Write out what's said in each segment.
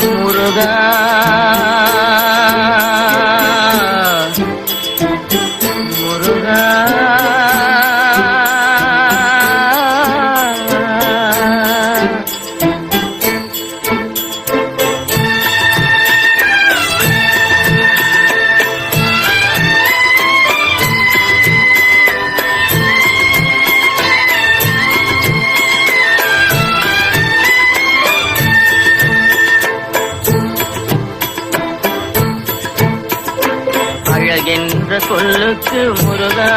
முருகா முருகா அழகென்ற சொல்லுக்கு முருகா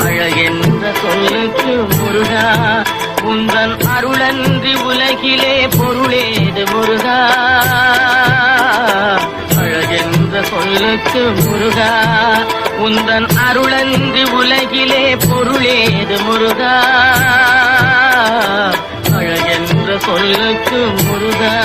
அழகென்ற சொல்லுக்கு முருகா உந்தன் அருளன்றி உலகிலே பொருளேது முருகா அழகென்ற சொல்லுக்கு முருகா உந்தன் அருளன்றி உலகிலே பொருளேது முருகா அழகென்ற சொல்லுக்கு முருகா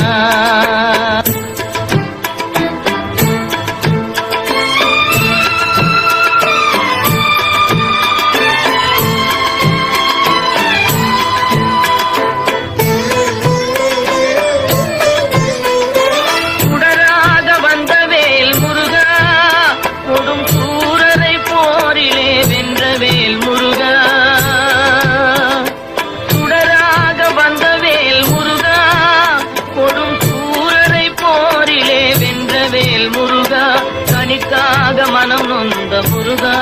கனிக்காக மனம் நொந்த முருகா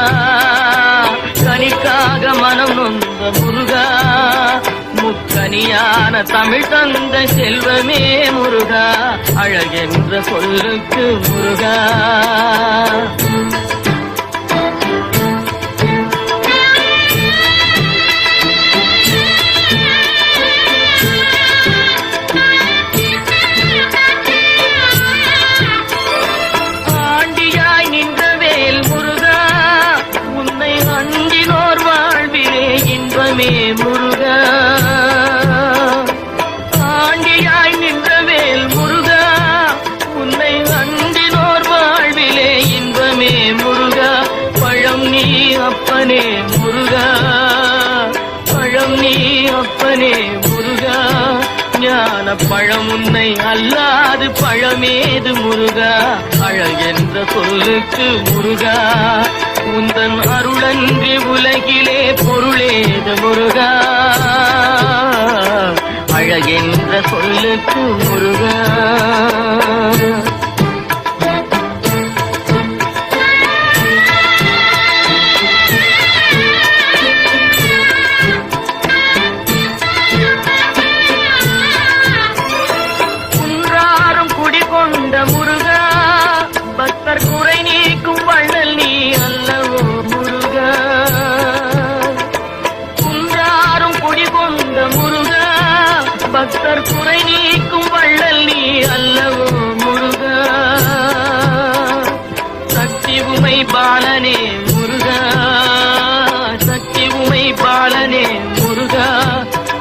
கனிக்காக மனம் நொந்த முருகா முக்கனியான தமிழ் தந்த செல்வமே முருகா அழகென்ற சொல்லுக்கு முருகா முருகா ஆண்டியாய் நின்றவேல் முருகா உன்னை அண்டினோர் வாழ்விலே இன்பமே முருகா பழம் நீ அப்பனே முருகா பழம் நீ அப்பனே முருகா ஞான பழம் உன்னை அல்லாது பழமேது முருகா அழகென்ற சொல்லுக்கு முருகா உந்தன் அருளன்றி உலகிலே பொருளேது முருகா அழகென்ற சொல்லுக்கு முருகா குன்றாரும் குடிகொண்ட முருகா பக்தர் குறை நீக்கும் வள்ளல் நீ அல்லவோ முருகா குன்றாரும் குடிகொண்ட முருகா பக்தர் குறை நீக்கும் வள்ளல் நீ அல்லவோ முருகா சக்தி உமை பாலனே முருகா சக்தி உமை பாலனே முருகா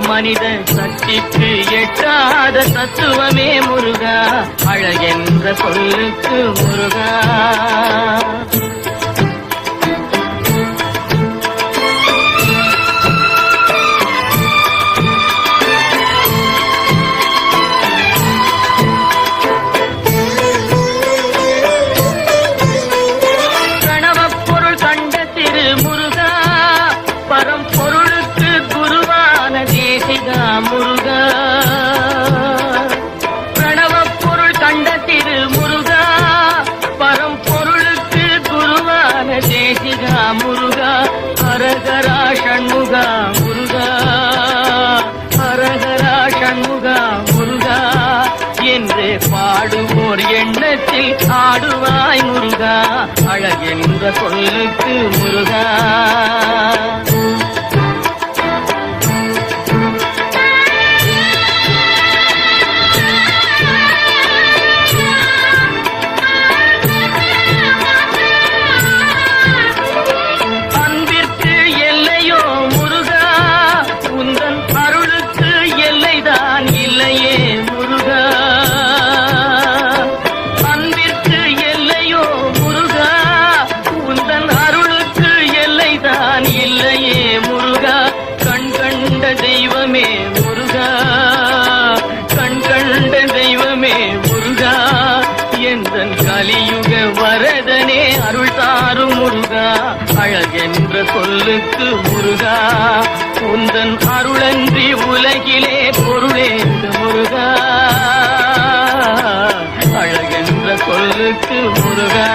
மனித சக்திக்கு எட்டாத தத்துவமே முருகா அழகென்ற சொல்லுக்கு முருகா கணவப்பொருள் கண்ட திரு முருகா பரம்பொருளுக்கு குருவான தேசிகா முருகா பிரணவப்பொருள் கண்ட திரு முருகா பரம்பொருளுக்கு குருவான தேசிகா முருகா ஹரஹரா ஷண்முகா முருகா ஹரஹரா ஷண்முகா முருகா என்று பாடுவோர் எண்ணத்தில் ஆடுவாய் முருகா அழகென்ற சொல்லுக்கு முருகா வரதனே அருள் தாரும் முருகா, அழகென்ற சொல்லுக்கு முருகா, உந்தன் அருளன்றி உலகிலே பொருளேந்து முருகா, அழகென்ற சொல்லுக்கு முருகா,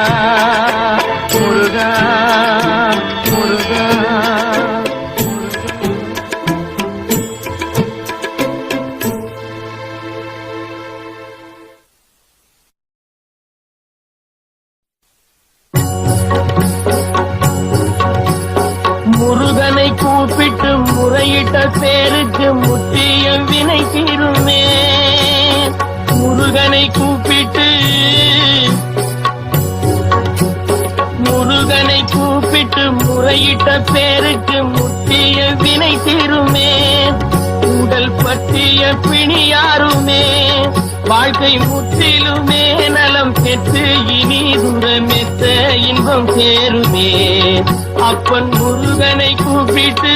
முருகா, முருகா. முருகனை கூப்பிட்டு முறையிட்ட பேருக்கு முற்றிய வினை தீருமே. முருகனை கூப்பிட்டு முறையிட்ட பேருக்கு முற்றிய வினை தீருமே. உடல் பற்றிய பிணியாருமே வாழ்க்கை முற்றிலுமே நலம் பெற்று இனி துரமெத்த இன்பம் சேருமே. அப்பன் முருகனை கூப்பிட்டு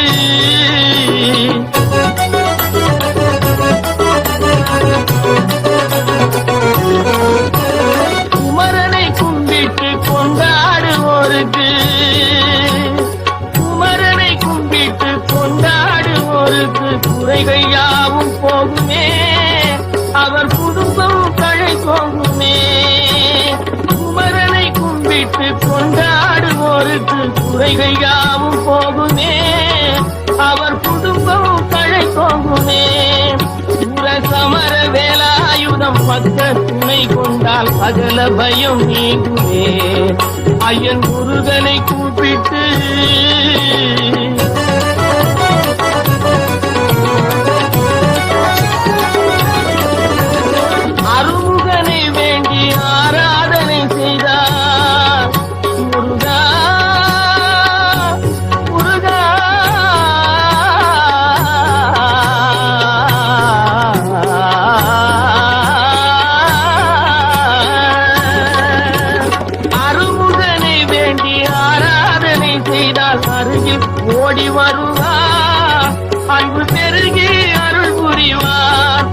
குமரனை கும்பிட்டு கொண்டாடுவோருக்கு, குமரனை கும்பிட்டு கொண்டாடுவோருக்கு குறைகள் யாவும் போகுமே, அவர் குடும்பம் தழை போகுமே. குமரனை கும்பிட்டு கொண்டாடுவோருக்கு குறைகள் யாவும் போகுமே, அவர் குடும்பம் தழை போகுமே. சமர வேலாயுதம் பக்க துணை கொண்டால் சகல பயம் நீங்குமே. ஐயன் முருகனை கூப்பிட்டு அருமுகனை வேண்டி ஆராதனை செய்தார். முருகா முருகா அருமுகனை வேண்டி ஆராதனை செய்தால் அருகில் ஓடி வருவார், அன்பு பெருகி அருள் புரிவார்.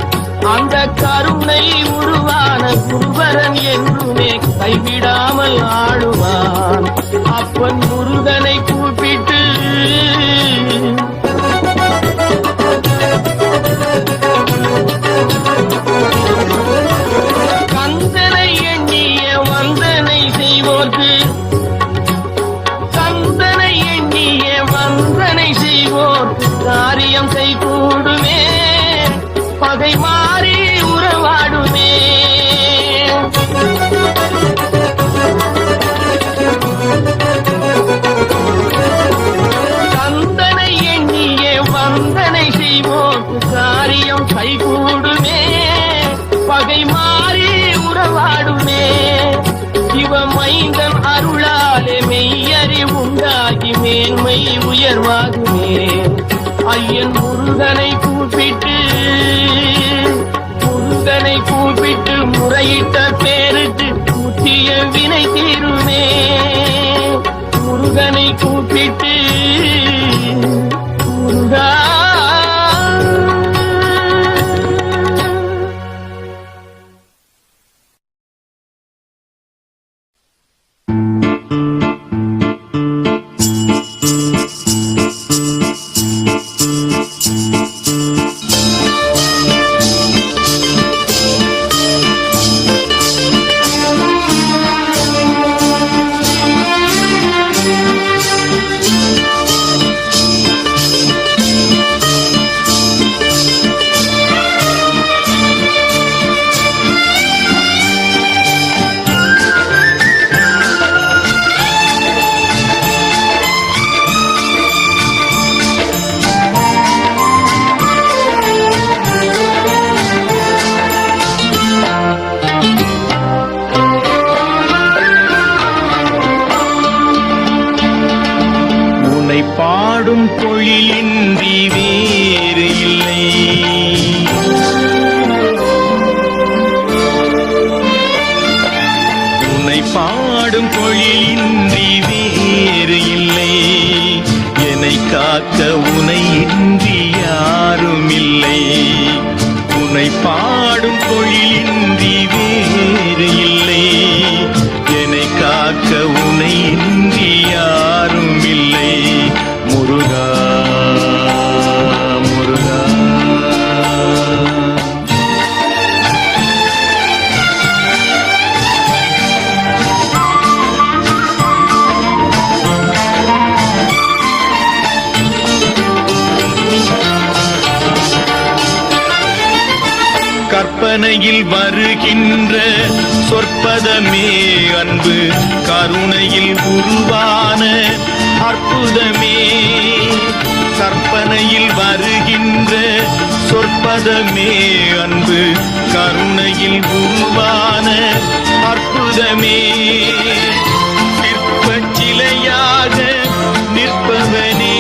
அந்த கருணை உருவான குருவரன் என்றுமே கைவிடாமல் ஆளுவான். அப்பன் முருகனை கூப்பிட்டு கந்தனை எண்ணிய வந்தனை செய்வோர்க்கு, கந்தனை எண்ணிய வந்தனை செய்வோர்க்கு காரியம் கைகூடுமே, பகை மாறி உறவாடுமே. கந்தனை எண்ணிய வந்தனை செய்வோர்க்கு காரியம் கைகூடுமே, பகை மாறி உறவாடுமே. சிவமைந்தன் அருளாலே மெய்யறிவுண்டாகி மேன்மை உயர்வாகுமே. ஐயன் முருகனை கூப்பிட்டு முருகனை கூப்பிட்டு முறையிட்ட பேருக்கு முற்றிய வினை தீருமே. முருகனை கூப்பிட்டு முருகா பாடும் தொழிலின்றி வேறு இல்லை, உன்னை பாடும் தொழிலின்றி வேறு இல்லை. என்னை காக்க உனை இன்றி யாரும் இல்லை. உன்னை பாடும் தொழிலின்றி வேறு இல்லை. என்னை கற்பனையில் வருகின்ற சொற்பதமே அன்பு கருணையில் உருவான அற்புதமே. கற்பனையில் வருகின்ற சொற்பதமே அன்பு கருணையில் உருவான அற்புதமே. சிற்பச் சிலையாக நிற்பவனே,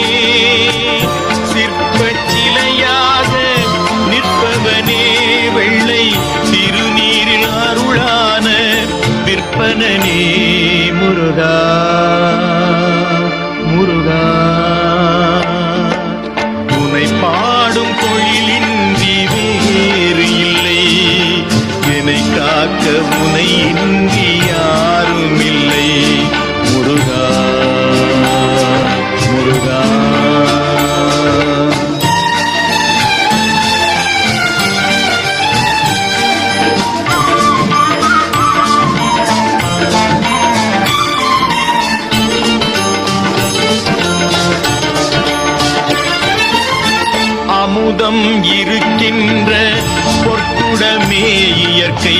சிற்பச் சிலையாக நிற்பவனே, வெள்ளை திருநீரில் அருளான விற்பனனே முருகா முருகா. உனை பாடும் தொழிலின்றி வேறு இல்லை, என்னை காக்க உனை இன்றி யாரும் இல்லை முருகா முருகா. அமுதம் இருக்கின்ற பொற்குடமே இயற்கை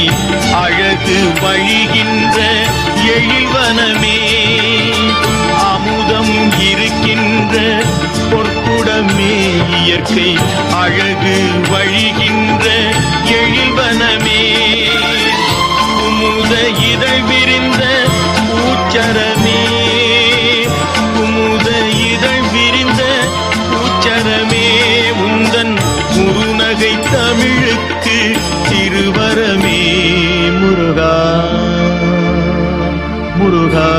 அழகு வழிகின்ற எழில்வனமே. அமுதம் இருக்கின்ற பொற்குடமே இயற்கை அழகு வழிகின்ற எழில்வனமே. குமுத இதழ் விரிந்த பூச்சரமே, குமுத இதழ் விரிந்த பூச்சரமே, உந்தன் குறுநகை தமிழுக்கு திருவரமே முருகா முருகா.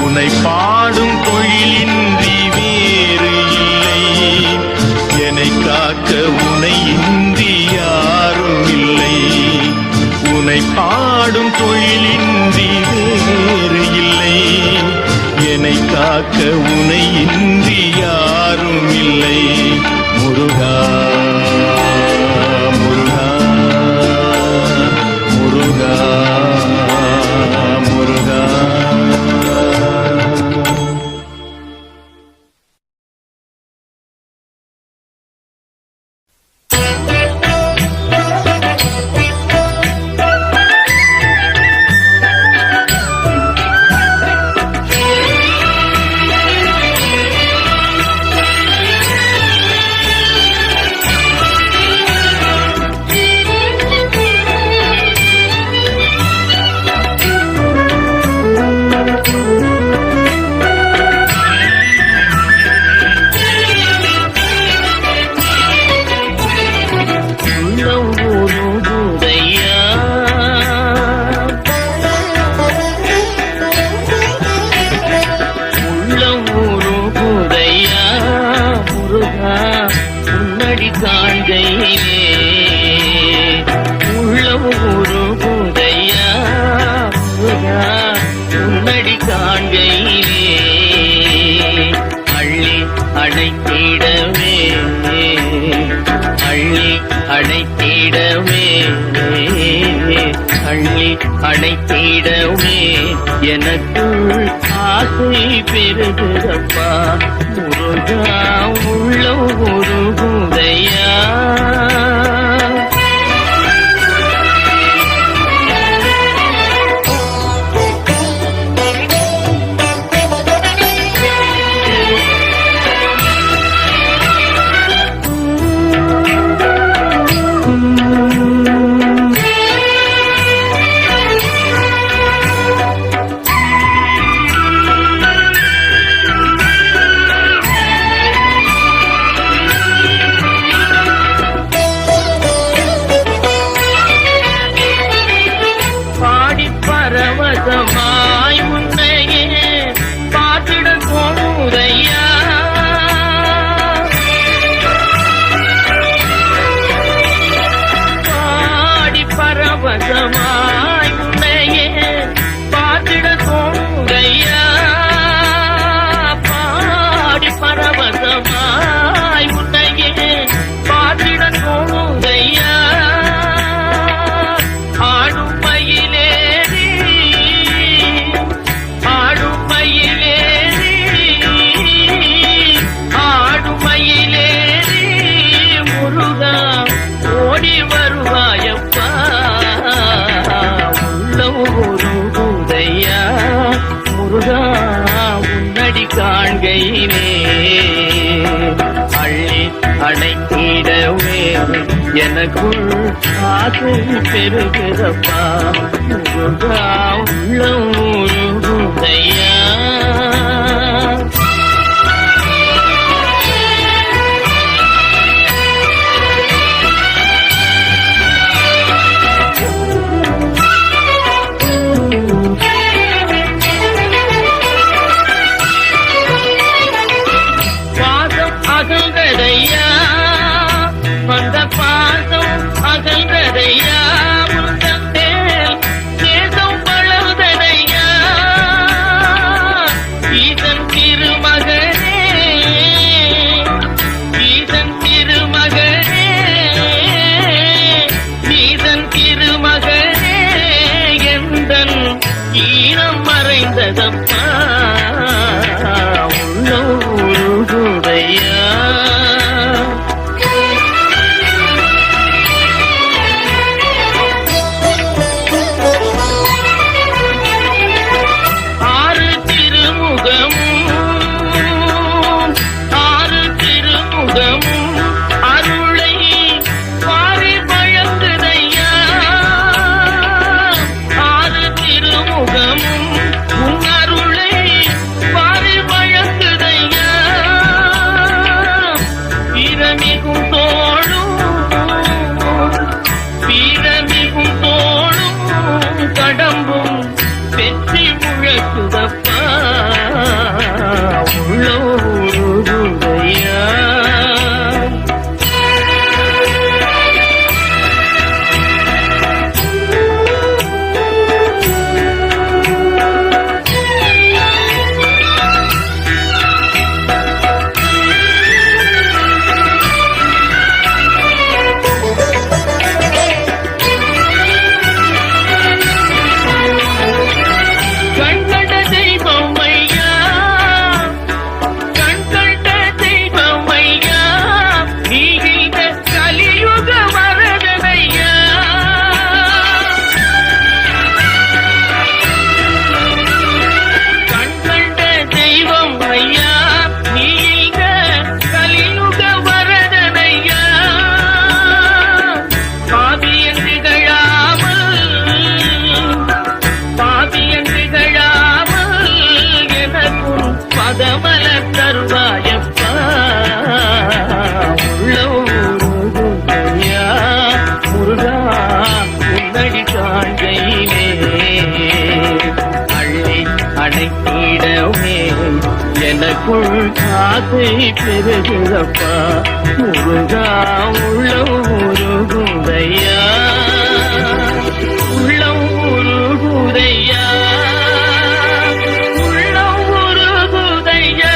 உனை பாடும் தொழிலின்றி வேறு இல்லை, என்னை காக்க உனை இன்றி யாரும் இல்லை. உனை பாடும் தொழிலின்றி வேறு இல்லை, என்னை காக்க உனை இன்றி யாரும் இல்லை முருகா முருகா முருகா முருகா. அணைத்திடவே எனக்குள் ஆசை பெருகுதப்பா முருகா உள்ள ஒரு குதையா. அள்ளி அணைத்திடவே எனக்குள் ஆசை பெருகிறப்பா முருகா உள்ளம் உருகுதையா. அந்த பாசம் அகன்றதையா உந்தன் மேல் நேசம் வளர்ந்ததையா ஈசன் திருமகனே ஈசன் திருமகனே ஈசன் திருமகனே எந்தன் ஈரம் மறைந்ததப்பா உள்ளூருதையா. எனக்குள் ஆசை பெருகிறப்பா முருகா உள்ளம் உருகுதையா உள்ளம் உருகுதையா உள்ளம் உருகுதையா.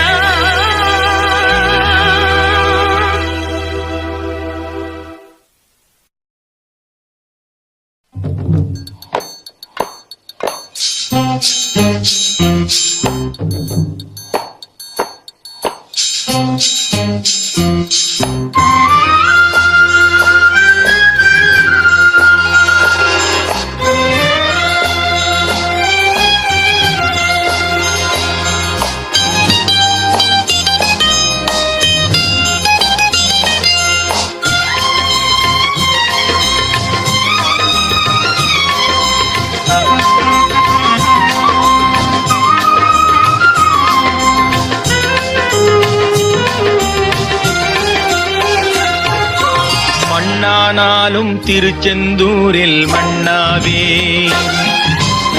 மண்ணானாலும் திருச்செந்தூரில் மண்ணாவே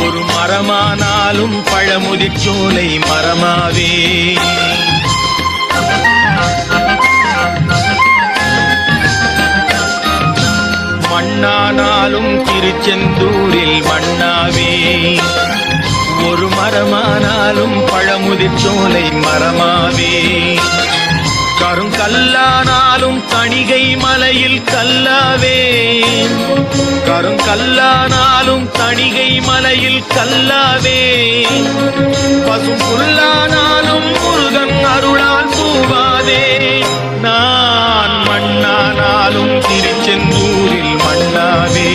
ஒரு மரமானாலும் பழமுதிர்ச்சோலை மரமாவே மண்ணானாலும் திருச்செந்தூரில் மண்ணாவே ஒரு மரமானாலும் பழமுதிர்ச்சோலை மரமாவே கருங்கல்லானாலும் தணிகை மலையில் கல்லாவே கருங்கல்லானாலும் தணிகை மலையில் கல்லாவே பசும் புல்லானாலும் முருகன் அருளால் பூவாதே நான் மண்ணானாலும் திருச்செந்தூரில் மண்ணாவே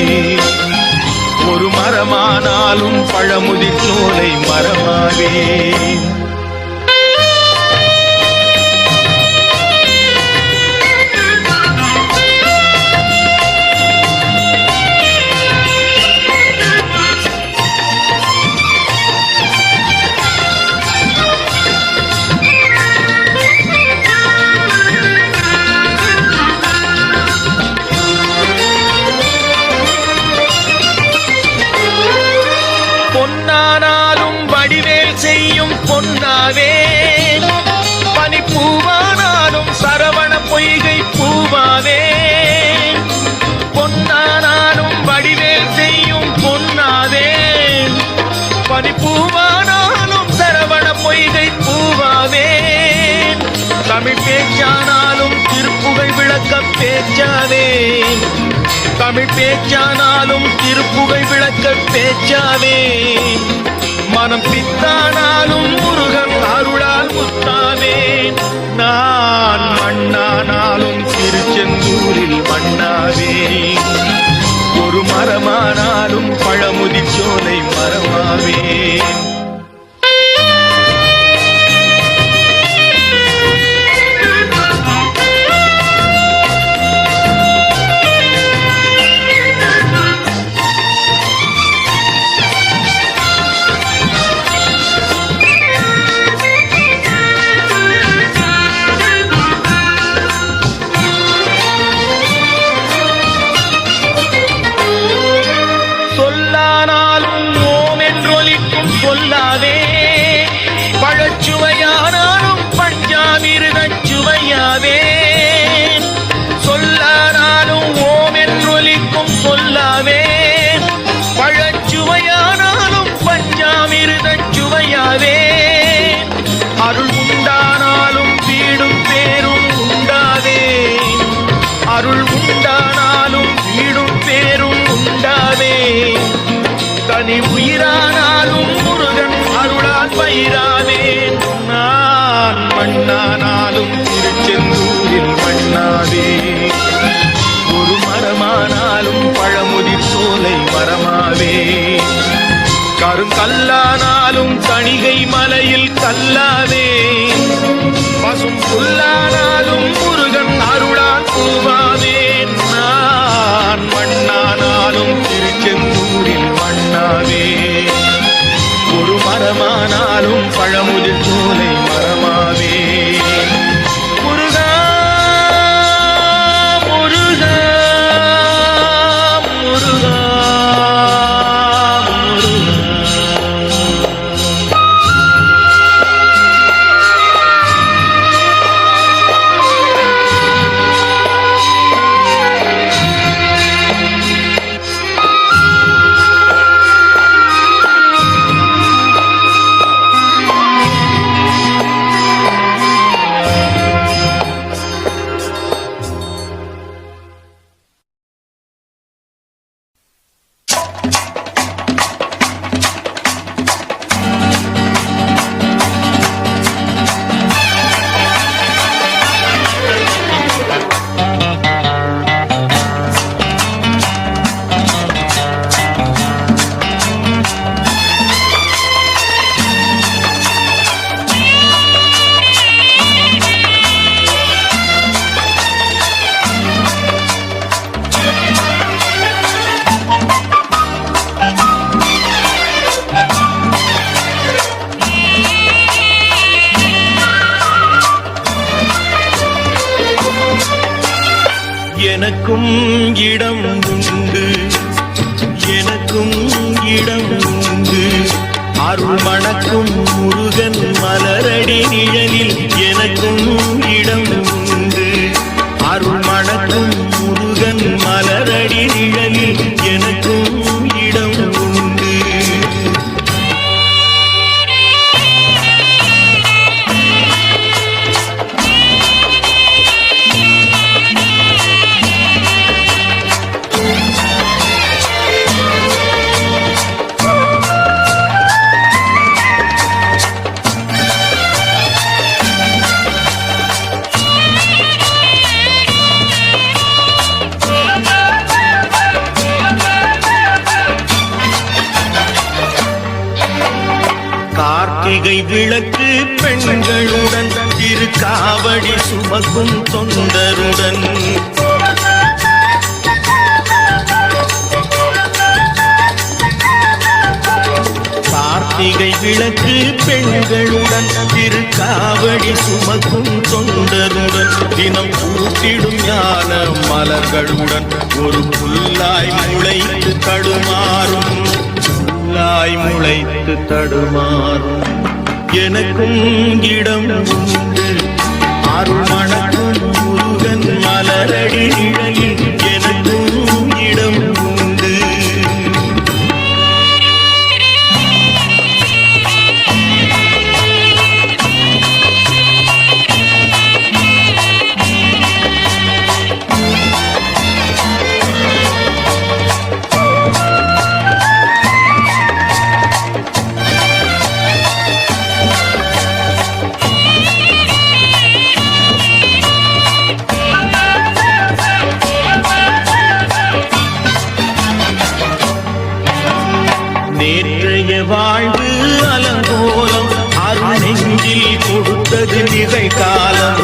ஒரு மரமானாலும் பழமுதிர்ச்சோலை மரமாவே. மண்ணானாலும் வடிவேல் செய்யும் பொன்னாவே, பனிப்பூவானாலும் சரவண பொய்கை பூவாவே. பொன்னானாலும் வடிவேல் செய்யும் பொன்னாவே, பனிப்பூவானாலும் சரவண பொய்கை பூவாவே. தமிழ் பேச்சானாலும் திருப்புகழ் விளக்க பேச்சாவே, தமிழ் பேச்சானாலும் திருப்புகழ் விளக்க பேச்சாவே. மனம் பித்தானாலும் முருகன் அருளால் முத்தாவே. நான் மண்ணானாலும் திருச்செந்தூரில் மண்ணாவே, ஒரு மரமானாலும் பழமுதிர்ச்சோலை மரமாவே. சொல்லாவே, பழச்சுவையானாலும் பஞ்சாமிருதச் சுவையாவே. சொல்லானாலும் ஓம் என்றொலிக்கும் சொல்லாவே, பழச்சுவையானாலும் பஞ்சாமிருதச் சுவையாவே. அருள் உண்டானாலும் வீடும் பேரும் உண்டாவே, அருள் உண்டானாலும் வீடும் பேரும் உண்டாவே. தனி உயிரானாலும் முருகன் அருளால் பயிராவே. நான் மண்ணானாலும் திருச்செந்தூரில் மண்ணாவே, ஒரு மரமானாலும் பழமுதிர் சோலை மரமாவே. கருங்கல்லானாலும் தணிகை மலையில் கல்லாவே, பசும் புல்லானாலும் முருகன் அருளால் பூவாவே. நான் மண்ணானாலும் திருச்செந்தூரில் மண்ணாவே, ஒரு மரமானாலும் பழமுதிர் சோலை மரமாவே. முருகா முருகா முருகா எனக்கும் இடம் உண்டு, எனக்கும் இடம் உண்டு. அருள் மணக்கும் முருகன் மலரடி நிழலில் எனக்கும் இடம் உண்டு. அருள் மணக்கும் முருகன் மலரடி நிழலில் எனக்கும் இடம் உண்டு. கார்த்திகை விளக்கு பெண்களுடன் திருக்காவடி சுமக்கும் தொண்டருடன் கார்த்திகை விளக்கு பெண்களுடன் திருக்காவடி சுமக்கும் தொண்டருடன் தினம் பூத்திடும் ஞான மலர்களுடன் ஒரு புல்லாய் முளைத்து தடுமாறும் காய் முளைத்து தடுமாறும் எனக்கும் இடம் உண்டு அருள் மணக்கும் முருகன் மலரடி நிழலில் எனக்கும் இடம் உண்டு. நேற்றைய வாழ்வு அலங்கோலம் அருள் நெஞ்சில் கொடுத்தது நிகழ்காலம்.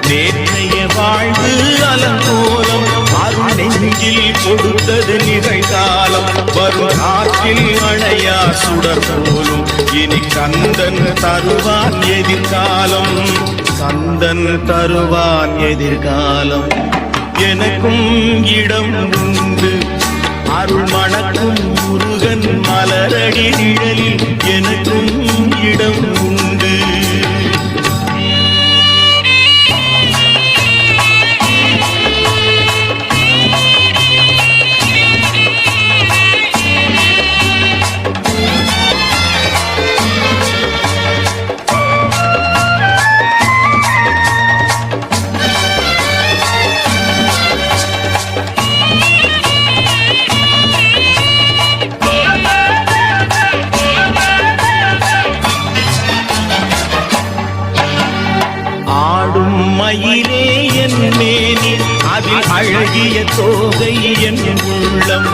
நேற்றைய வாழ்வு அலங்கோலம் அருள் நெஞ்சில் கொடுத்தது நிகழ்காலம். வரும் காற்றில் அணையா சுடர் போலும் இனி கந்தன் தருவான் எதிர்காலம். கந்தன் தருவான் எதிர்காலம். எனக்கும் இடம் உண்டு அருள் மணக்கும் முருகன் மலரடி நிழலில் எனக்கும் இடம் உண்டு. மயிலே என் மேனி அதில் அழகிய தோகை என் உள்ளம்.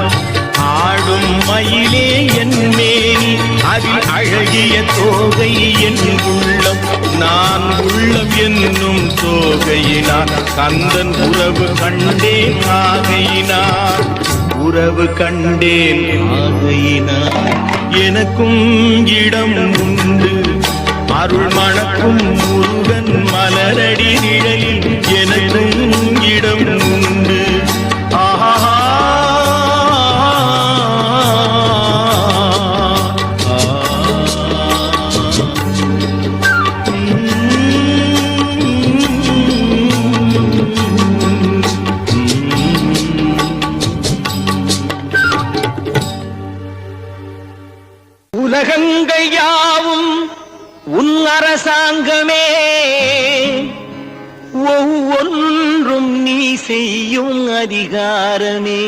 ஆடும் மயிலே என் மேனி அதில் அழகிய தோகை என் உள்ளம். நான் உள்ளம் என்னும் தோகையினார் கந்தன் உறவு கண்டேன் ஆகையினார். உறவு கண்டேன் ஆகையினார். எனக்கும் இடம் உண்டு அருள் மணக்கும் முருகன் மலரடி நிழலில் எனக்கும் இடம் உண்டு. ஆஹா உலகங்கள் யாவும் உன் அரசாங்கமே, ஒவ்வொன்றும் நீ செய்யும் அதிகாரமே.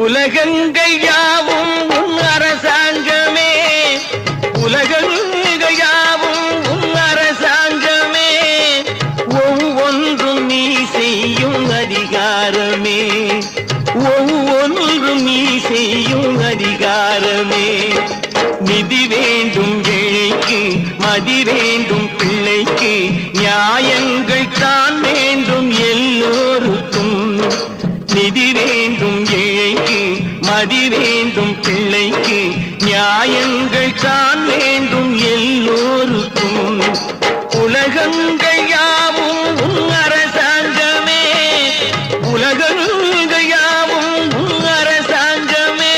உலகங்கள் யாவும் உன் அரசாங்கமே, உலகங்கள் யாவும் உன் அரசாங்கமே, ஒவ்வொன்றும் நீ செய்யும் அதிகாரமே. ஒவ்வொன்றும் நீ செய்யும் அதிகாரமே. நிதி வேண்டும் ஏழைக்கு, மதி வேண்டும் பிள்ளைக்கு, நியாயங்கள் தான் வேண்டும் எல்லோருக்கும். நிதி வேண்டும் ஏழைக்கு, மதி வேண்டும் பிள்ளைக்கு, நியாயங்கள் தான் வேண்டும் எல்லோருக்கும். உலகங்கள் யாவும் உன் அரசாங்கமே, உலகங்கள் யாவும் உன் அரசாங்கமே,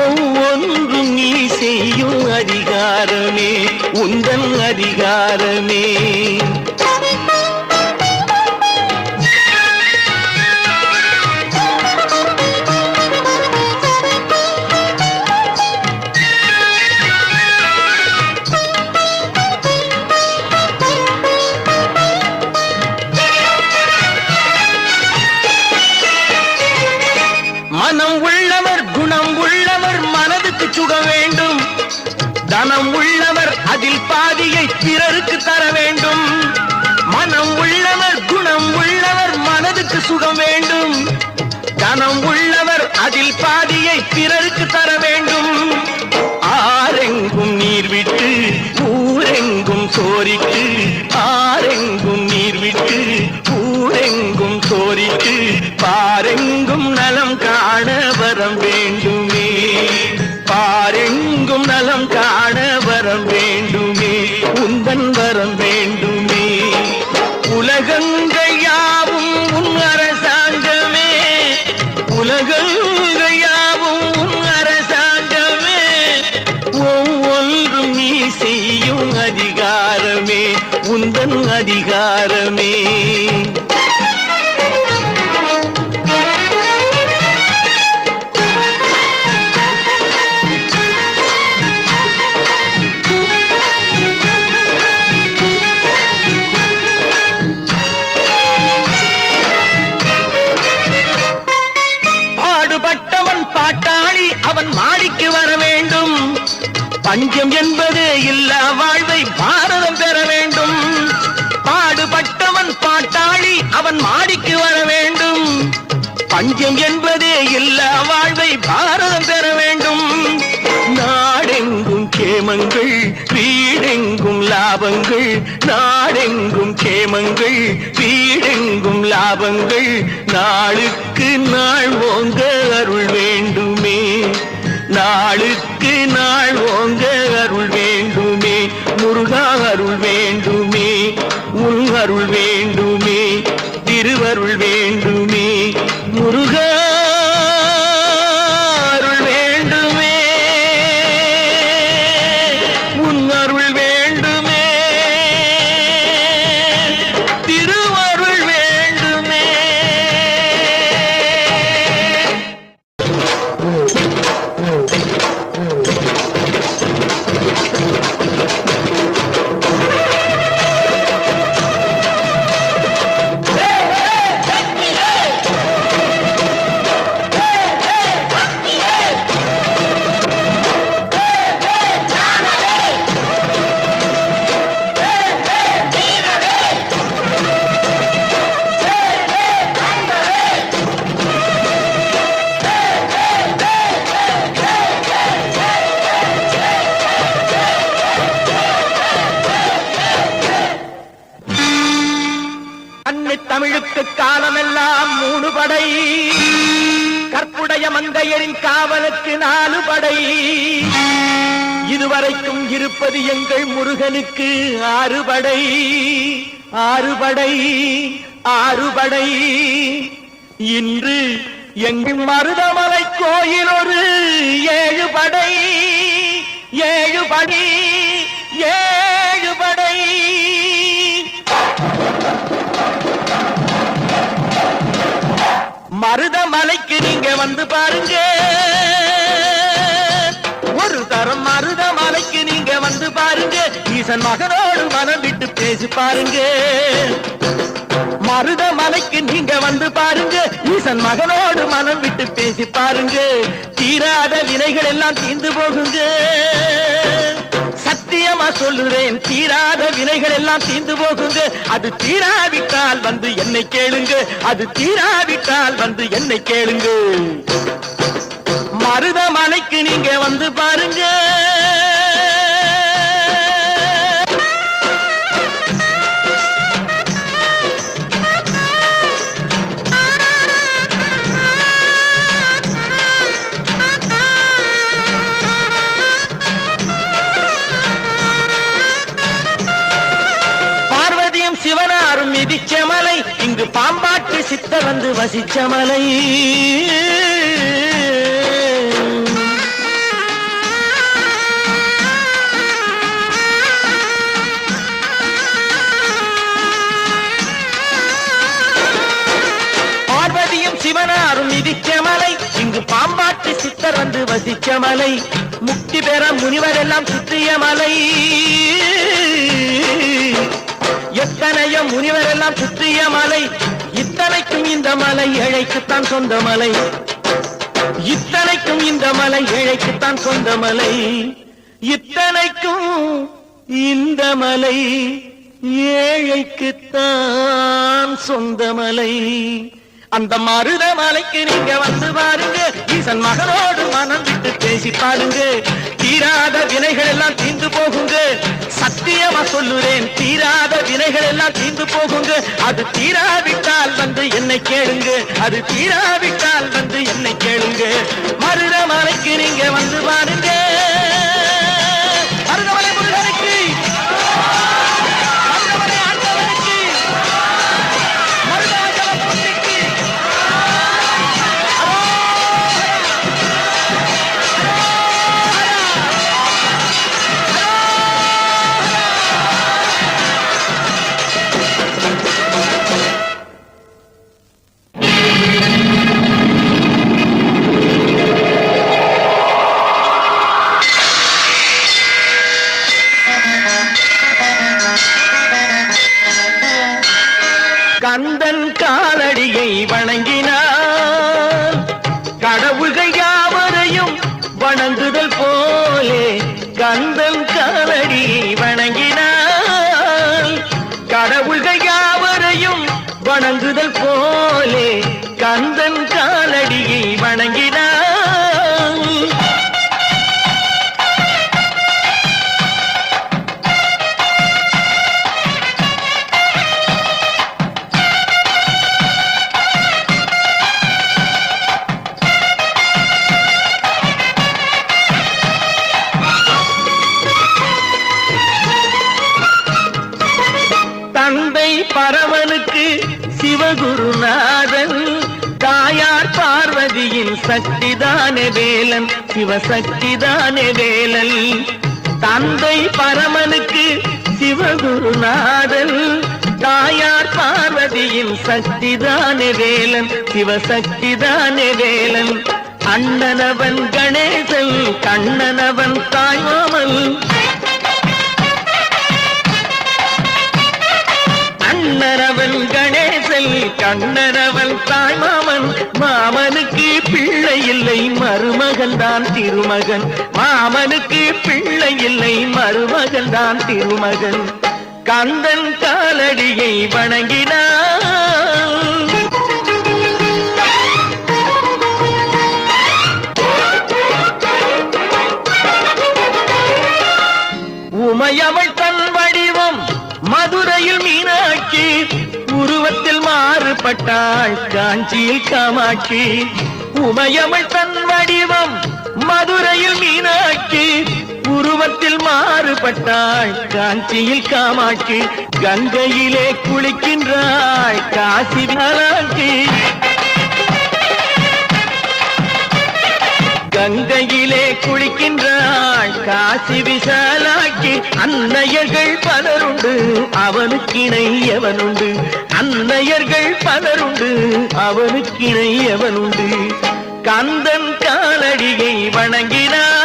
ஒவ்வொன்றும் நீ செய்யும் அதிகாரமே, உந்தன் அதிகாரமே. மனம் உள்ளவர் குணம் உள்ளவர் மனதுக்கு சுக வேண்டும். தனம் உள்ளவர் அதில் பாதியை பிறருக்கு தர வேண்டும். மனம் உள்ளவர் குணம் உள்ளவர் மனதுக்கு சுகம் வேண்டும். தனம் உள்ளவர் அதில் பாதியை பிறருக்கு தர வேண்டும். ஆரெங்கும் நீர் விட்டு ஊரெங்கும் சோரிட்டு, ஆரெங்கும் நீர் விட்டு ஊரெங்கும் சோரிட்டு, பாரெங்கும் நலம் காண வரம் வேண்டுமே. பாரெங்கும் நலம் காண வரம் வேண்டுமே, உந்தன் வரம் வேண்டுமே. உலகங்கள் யாவும் உன் அரசாங்கமே, உலகங்கள் யாவும் உன் அரசாங்கமே, ஒவ்வொன்றும் நீ செய்யும் அதிகாரமே உந்தன் அதிகாரமே. பாட்டாளி அவன் மாடிக்கு வர வேண்டும், பஞ்சம் என்பதே இல்லா வாழ்வை பாரதம் பெற வேண்டும். பாடுபட்டவன் பாட்டாளி அவன் மாடிக்கு வர வேண்டும், பஞ்சம் என்பதே இல்லா வாழ்வை பாரதம் பெற வேண்டும். நாடெங்கும் கேமங்கள் வீடெங்கும் லாபங்கள், நாடெங்கும் கேமங்கள் வீடெங்கும் லாபங்கள், நாளுக்கு நாள் ஓங்க அருள் வேண்டுமே, நாளுக்கு நாள் ஓங்க அருள் வேண்டுமே. முருகா அருள் வேண்டுமே, உன் அருள் வேண்டுமே, திருவருள் வேண்டுமே. முருகா அருள் வேண்டுமே, உன் அருள் வேண்டுமே, திருவருள் வேண்டுமே. தமிழுக்கு காலமெல்லாம் 3 படை, கற்புடைய மங்கையரின் காவலுக்கு 4 படை, இதுவரைக்கும் இருப்பது எங்கள் முருகனுக்கு 6 படை, 6 படை, 6 படை. இன்று எங்கள் மருதமலை கோயில் ஒரு 7 படை, 7 படை, 7 படை. மருதமலைக்கு நீங்க வந்து பாருங்க, ஒரு தரம் மருதமலைக்கு நீங்க வந்து பாருங்க, ஈசன் மகனோடு மனம் விட்டு பேசி பாருங்க. மருதமலைக்கு நீங்க வந்து பாருங்க, ஈசன் மகனோடு மனம் விட்டு பேசி பாருங்க. தீராத வினைகள் எல்லாம் தீர்ந்து போகுங்க, சத்தியமா சொல்லுறேன், தீராத வினைகள் எல்லாம் தீர்ந்து போகுங்க. அது தீராவிட்டால் வந்து என்னை கேளுங்க, அது தீராவிட்டால் வந்து என்னை கேளுங்க. மருதமலைக்கு நீங்க வந்து பாருங்க. சிவனாரும் மிதிச்ச மலை, இங்கு பாம்பாட்டு சித்தர் வந்து வசிச்ச மலை. பார்வதியும் சிவனாரும் மிதிச்ச மலை, இங்கு பாம்பாட்டு சித்தர் வந்து வசிச்ச மலை. முக்தி பெற முனிவர் எல்லாம் சுற்றிய மலை, எத்தனையோ முனிவர் எல்லாம் சுற்றிய மலை. இத்தனைக்கும் இந்த மலை ஏழைக்குத்தான் சொந்த மலை, இத்தனைக்கும் இந்த மலை ஏழைக்குத்தான் சொந்த மலை, இத்தனைக்கும் இந்த மலை ஏழைக்குத்தான் சொந்த மலை. அந்த மருதமலைக்கு நீங்க வந்து பாருங்க, ஈசன் மகனோடு மனம் விட்டு பேசி பாருங்க. தீராத வினைகள் எல்லாம் தீர்ந்து போகுங்க, சத்தியமா சொல்லுறேன், தீராத வினைகள் எல்லாம் தீர்ந்து போகுங்க. அது தீராவிட்டால் வந்து என்னை கேளுங்க, அது தீராவிட்டால் வந்து என்னை கேளுங்க. மருதமலைக்கு நீங்க வந்து பாருங்க. மருதமலை முருகனுக்கு, மருதமலை ஆண்டவனுக்கு. கந்தன் காலடியை வணங்கினான் கடவுள்கள் யாவரையும் வணங்குதல் போலே கந்தன் காலடியை வணங்கினான் கடவுள்கள் யாவரையும் வணங்குதல் போலே கந்தன் காலடியை வணங்கினான் தந்தை பரமனுக்கு சிவகுருநாதன் தாயார் பார்வதியின் சக்திதானே வேலன் சிவசக்திதானே வேலன் தந்தை பரமனுக்கு சிவகுருநாதன் தாயார் பார்வதியின் சக்திதானே வேலன் சிவசக்திதானே வேலன் அண்ணனவன் கணேசன் கண்ணனவன் தாய்மாமன் அண்ணனவன் கணேசன் கண்ணனவன் தாய்மாமன் மாமனுக்கு பிள்ளை இல்லை மருமகன் தான் திருமகன் மாமனுக்கு பிள்ளை இல்லை மருமகன் தான் திருமகன் கந்தன் காலடியை வணங்கினான் உமையவள் தன் வடிவம் மதுரையில் மீனாட்சி உருவத்தில் மாறுபட்டாள் காஞ்சியில் காமாட்சி உமையவள் தன் வடிவம் மதுரையில் மீனாட்சி உருவத்தில் மாறுபட்டாள் காஞ்சியில் காமாட்சி கங்கையிலே குளிக்கின்றாள் காசி விசாலாட்சி கங்கையிலே குளிக்கின்றாள் காசி விசாலாட்சி அன்னையர்கள் பலருண்டு அவனுக்கிணை எவனுண்டு அன்னையர்கள் பலருண்டு அவனுக்கிணை எவனுண்டு கந்தன் காலடியை வணங்கினான்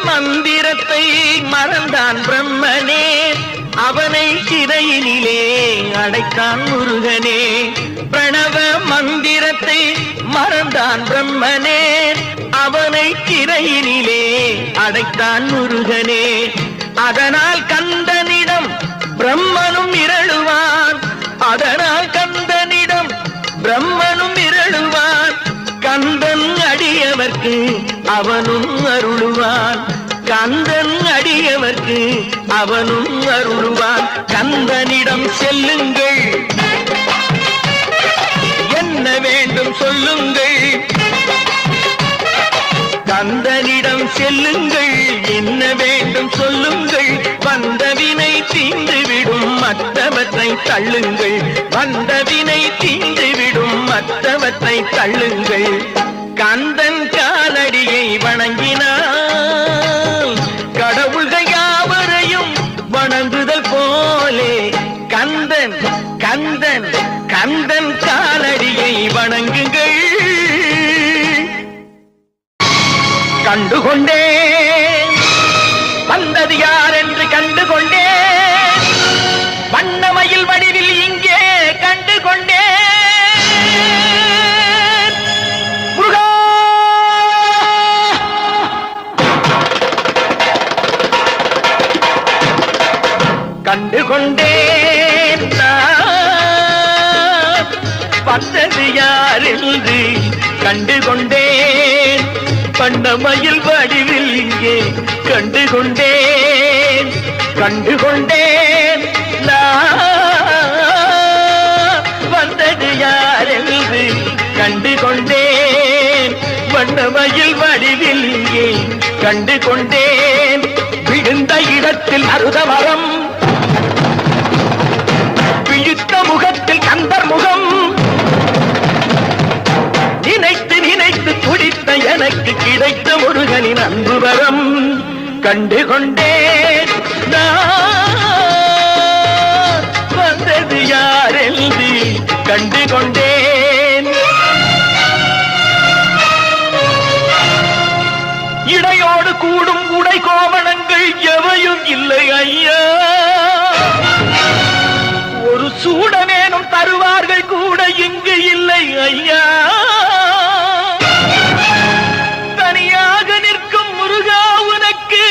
மந்திரத்தை மறந்தான் பிரம்மனே அவனை சிறையினிலே அடைத்தான் முருகனே பிரணவ மந்திரத்தை மறந்தான் பிரம்மனே அவனை சிறையினிலே அடைத்தான் முருகனே அதனால் கந்தனிடம் பிரம்மனும் இரளுவான் அதனால் கந்தனிடம் பிரம்மனும் இரளுவான் கந்தன் அடியவர்க்கு அவனும் அருளுவான் கந்தன் அடியவர்க்கு அவனும் அருளுவான் கந்தனிடம் செல்லுங்கள் என்ன வேண்டும் சொல்லுங்கள் கந்தனிடம் செல்லுங்கள் என்ன வேண்டும் சொல்லுங்கள் வந்தவினை தீந்துவிடும் மற்றவற்றை தள்ளுங்கள் வந்தவினை தீந்துவிடும் மற்றவற்றை தள்ளுங்கள் கந்தன் காலடியை வணங்கினான் கடவுள்கள் யாவரையும் வணங்குதல் போலே கந்தன் கந்தன் கந்தன் காலடியை வணங்குங்கள் கண்டுகொண்டேன் வந்தது யார் என்று கண்டுகொண்டேன் வண்ணமயில் வடிவில் இங்கே கண்டுகொண்டேன் முருகா கண்டுகொண்டேன் நான் வந்தது யார் என்று கண்டுகொண்டேன் வண்ணமயில் வடிவில் இங்கே கண்டுகொண்டேன் கண்டுகொண்டேன் நான் வந்தது யார் என்று கண்டுகொண்டேன் வண்ணமயில் வடிவில் இங்கே கண்டுகொண்டேன் விழுந்த இடத்தில் அருதமரம் விழித்த முகத்தில் கந்தர் முகம் நினைத்து நினைத்து துடித்த எனக்கு கிடைத்த முருகனின் அன்பு வரம் கண்டு கொண்டேன். நான் வந்தது யாரென்று கண்டு கொண்டேன். இடையோடு கூடும் உடை கோவணங்கள் எவையும் இல்லை ஐயா. ஒரு சூடமேனும் தருவார்கள் கூட இங்கு இல்லை ஐயா. தனியாக நிற்கும் முருகா உனக்கு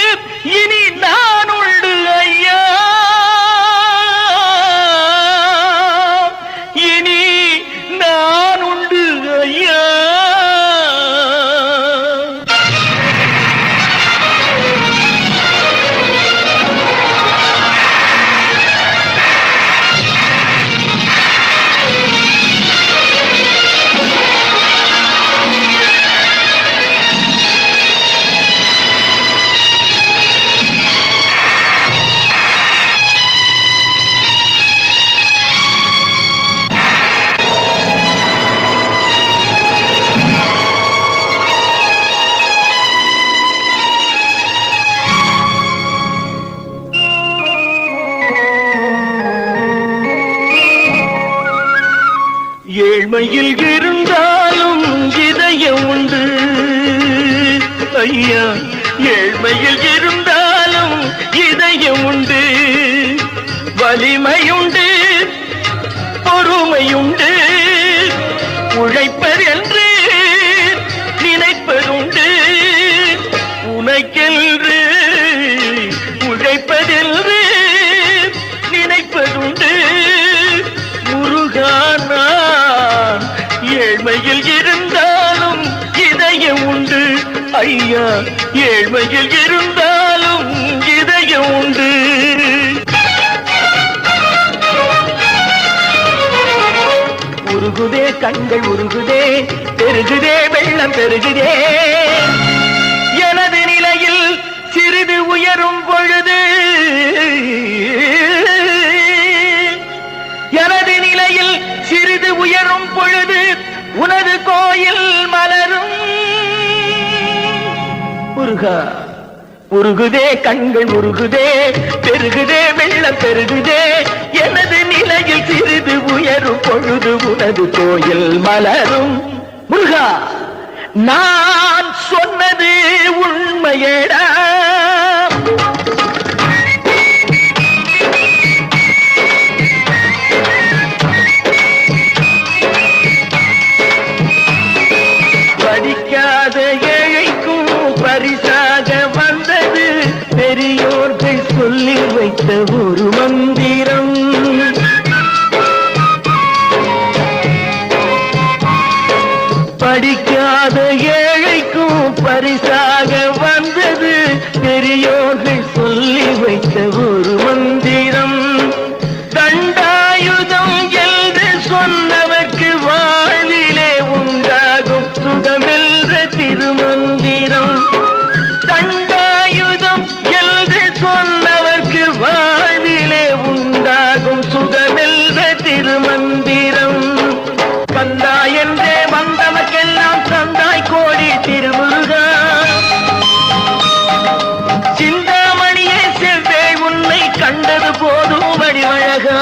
இனி நான் உண்டு ஐயா. இனி நான் உண்டு ஐயா. ஏழ்மையில் இருந்தாலும் இதயம் உண்டு ஐயா. ஏழ்மையில் இருந்தாலும் இதயம் உண்டு. வலிமையுண்டு, பொறுமையுண்டு. உழைப்பதென்று நினைப்பதுண்டு. உனக்கென்று உழைப்பதென்று நினைப்பதுண்டு. முருகானா ஏழ்மையில் இருந்தாலும் இதயம் உண்டு ஐயா. ஏழ்மையில் இருந்தாலும் இதயம் உண்டு. உருகுதே கண்கள் உருகுதே, பெருகுதே வெள்ளம் பெருகுதே. எனது நிலையில் சிறிது உயரும் பொழுது, எனது நிலையில் சிறிது உயரும் பொழுது உனது கோயில் மலரும். முருகா உருகுதே கண்கள் உருகுதே, பெருகுதே வெள்ளம் பெருகுதே. எனது நிலையில் சிறிது உயரும் பொழுது உனது கோயில் மலரும். முருகா நான் சொன்னது உண்மையேடா. படிக்காத ஏழைக்கும் பரிசாக வந்தது பெரியோர்கள் சொல்லி வைத்த ஒரு மந்திரம். படிக்காத ஏழைக்கும் பரிசாக வந்தது பெரியோர்கள் சொல்லி வைத்த ஒரு மந்திரம். தண்டாயுதம் என்று சொன்னவர்க்கு வாழ்விலே உண்டாகும் சுகமென்ற திருமந்திரம். தண்டாயுதம் என்று சொன்னவர்க்கு வாழ்விலே உண்டாகும் சுகமென்ற திருமந்திரம். கந்தா என்றே வந்தவர்க்கெல்லாம் தந்தாய் கோடி திருமுருகா. சிந்தாமணியே செவ்வே உன்னை கண்டது போதும் வடிவழகா.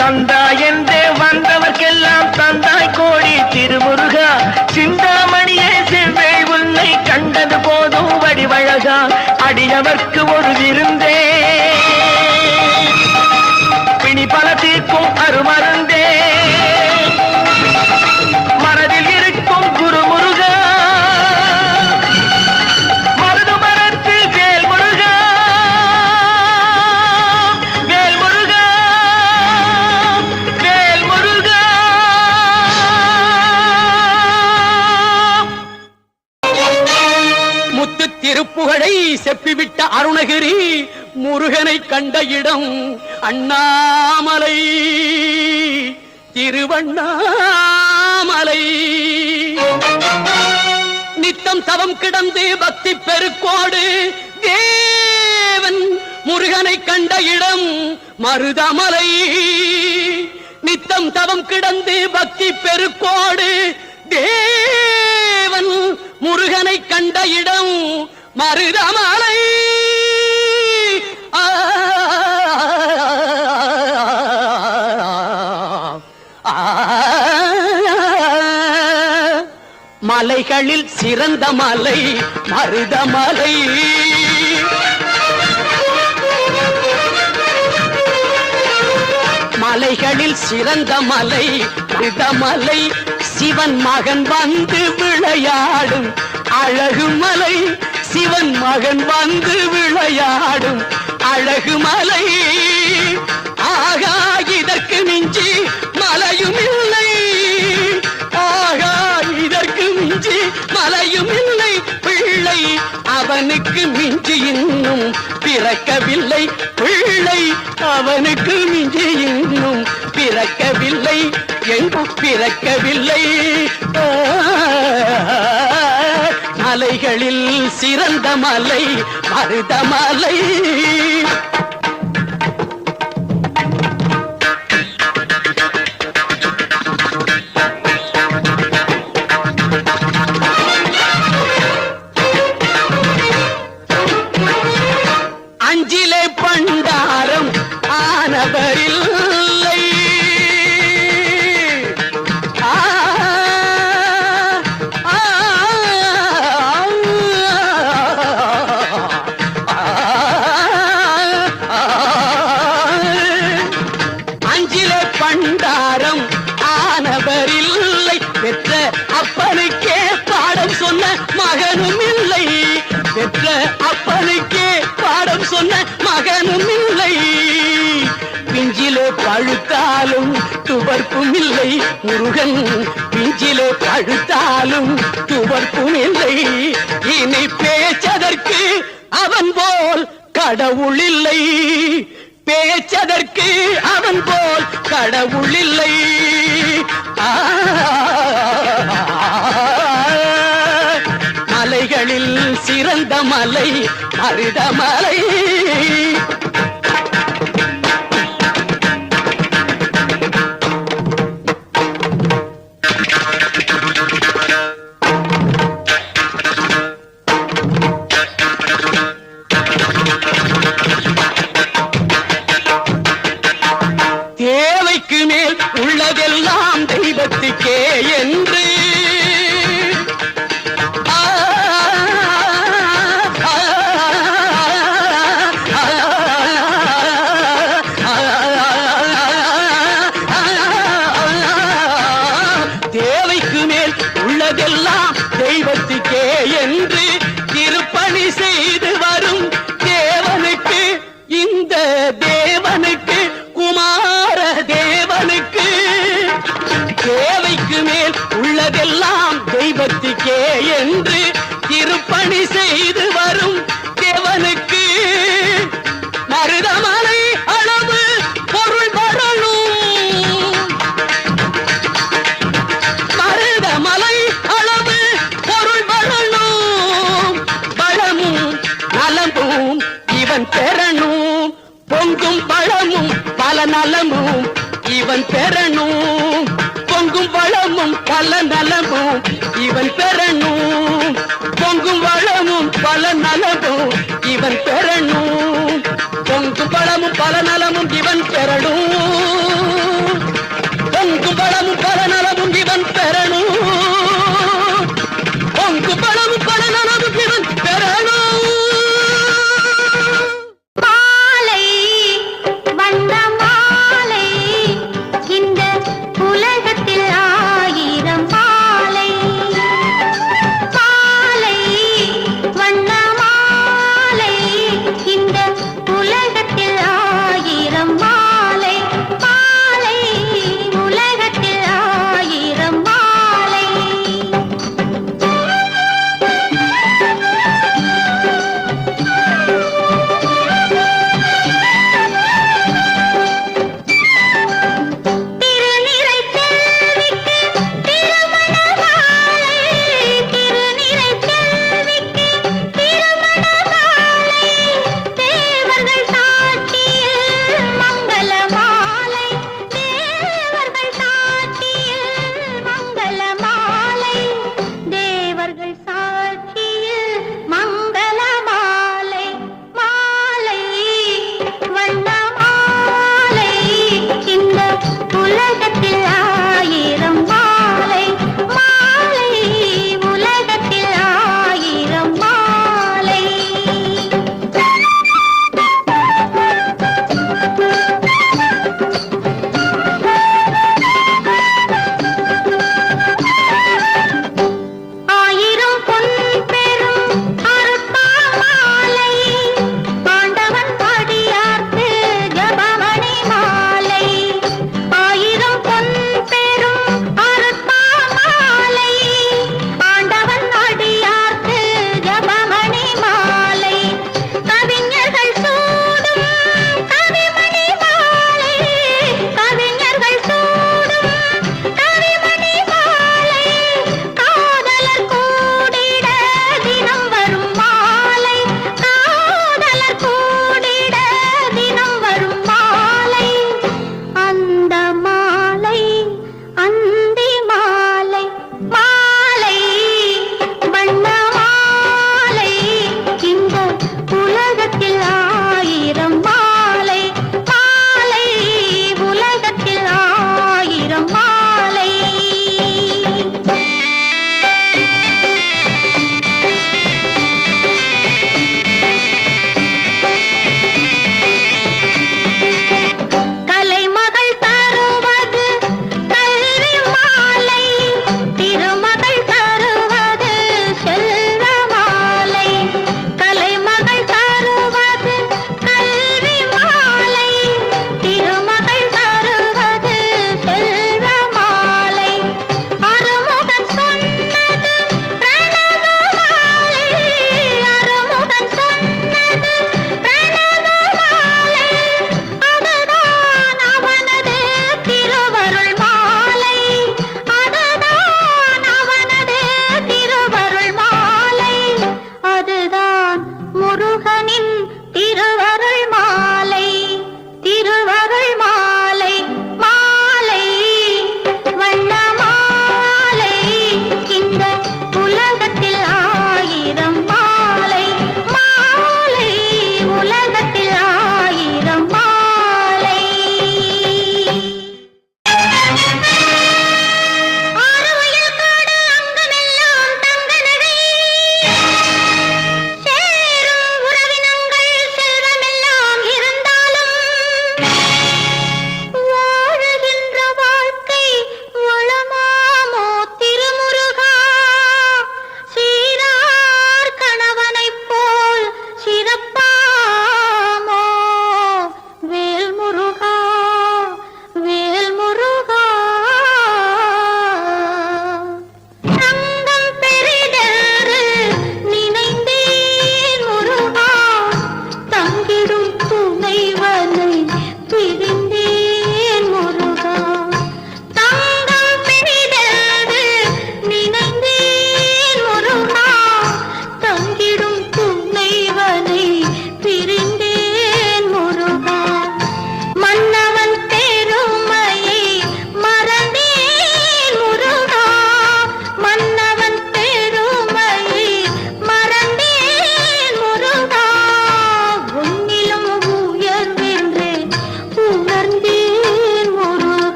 கந்தா என்றே வந்தவர்க்கெல்லாம் தந்தாய் கோடி திருமுருகா. சிந்தாமணியே செவ்வே உன்னை கண்டது போதும் வடிவழகா. அடியவர்க்கு ஒரு விருந்தே, பிணி பல தீர்க்கும் அருமருந்தே. மனதில் இருக்கும் குரு முருகா, மருது மரத்தில் வேல் முருகா. வேல் முருகா, வேல் முருகா. முத்து திருப்புகழை செப்பிவிட்ட அருணகிரி முருகனை கண்ட இடம் அண்ணாமலை, திருவண்ணாமலை. நித்தம் தவம் கிடந்து பக்தி பெருக்கோடு தேவன் முருகனை கண்ட இடம் மருதமலை. நித்தம் தவம் கிடந்து பக்தி பெருக்கோடு தேவன் முருகனை கண்ட இடம் மருதமலை. மலைகளில் சிறந்த மலை மருதமலை. மலைகளில் சிறந்த மலை மருதமலை. சிவன் மகன் வந்து விளையாடும் அழகு மலை. சிவன் மகன் வந்து விளையாடும் அழகு மலை. ஆகா இதற்கு மிஞ்சி மலையும் இல்லை. ஆகா இதற்கு மிஞ்சி மலையும் இல்லை. பிள்ளை அவனுக்கு மிஞ்சி இன்னும் பிறக்கவில்லை. பிள்ளை அவனுக்கு மிஞ்சி இன்னும் பிறக்கவில்லை. எங்கும் பிறக்கவில்லை. மலைகளில் சிறந்த மலை மருதமலை. அஞ்சிலே பண்டாரம் ஆனவரில்லை. அஞ்சிலே பண்டாரம் ஆனவரில்லை. பெற்ற அப்பனுக்கே பாடம் சொன்ன மகனும் இல்லை. பெற்ற அப்பனுக்கே பாடம் சொன்ன மகனும் இல்லை. பிஞ்சிலே பழுத்தாலும் துவர்ப்பும் இல்லை. முருகன் பிஞ்சிலே பழுத்தாலும் துவர்ப்பும் இல்லை. இனி பேச்சதற்கு அவன் போல் கடவுள் இல்லை. பேச்சதற்கு அவன் போல் கடவுள் இல்லை. மலைகளில் சிறந்த மலை மருதமலை. தேவைக்கு மேல் உள்ளதெல்லாம் தெய்வத்துக்கே என்று தேவைக்கு மேல் உள்ளதெல்லாம் தெய்வத்துக்கே என்று திருப்பணி செய்து வரும் தேவனுக்கு, இந்த தேவனுக்கு, குமார தேவனுக்கு தேவைக்கு மேல் உள்ளதெல்லாம் தெய்வத்துக்கே என்று திருப்பணி செய்து வரும் தேவனுக்கு மருதமலை அளவு பொருள் வரணும். மருதமலை அளவு பொருள் வரணும். பழமும் நலமும் இவன் பெறணும். பொங்கும் பழமும் பல நலமும் இவன் பெறணும். பொங்கும் வளமும் பல நலமும் இவன் பெறணும். பொங்கும் வளமும் பல நலமும் இவன் பெறணும். பொங்கும் வளமும் பல நலமும் இவன் பெறணும். பொங்கும் வளமும் பல நலமும் இவன் பெறணும். பொங்கும் வளமும் பல நலமும் இவன் பெறணும். மாலை